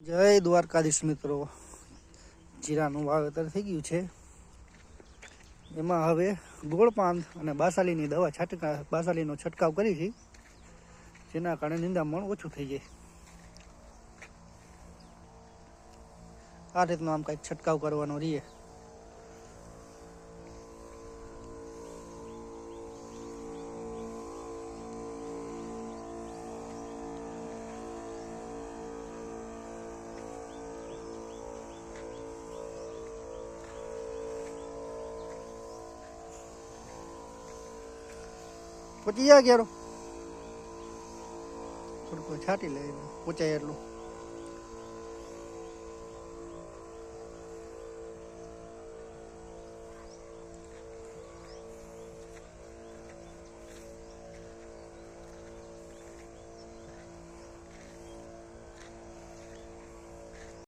જય દ્વારકાધીશ મિત્રો, જીરાનું વાવેતર થઈ ગયું છે. એમાં હવે ગોળપાન અને બાસાલીની દવા બાસાલીનો છંટકાવ કરી છે, જેના કારણે નિંદામણ ઓછું થઈ જાય. આ રીતનો આમ કંઈક છંટકાવ કરવાનો રહીએ. પચી ગયા ક્યારો થોડુંક છાંટી લે, પચાય એટલું.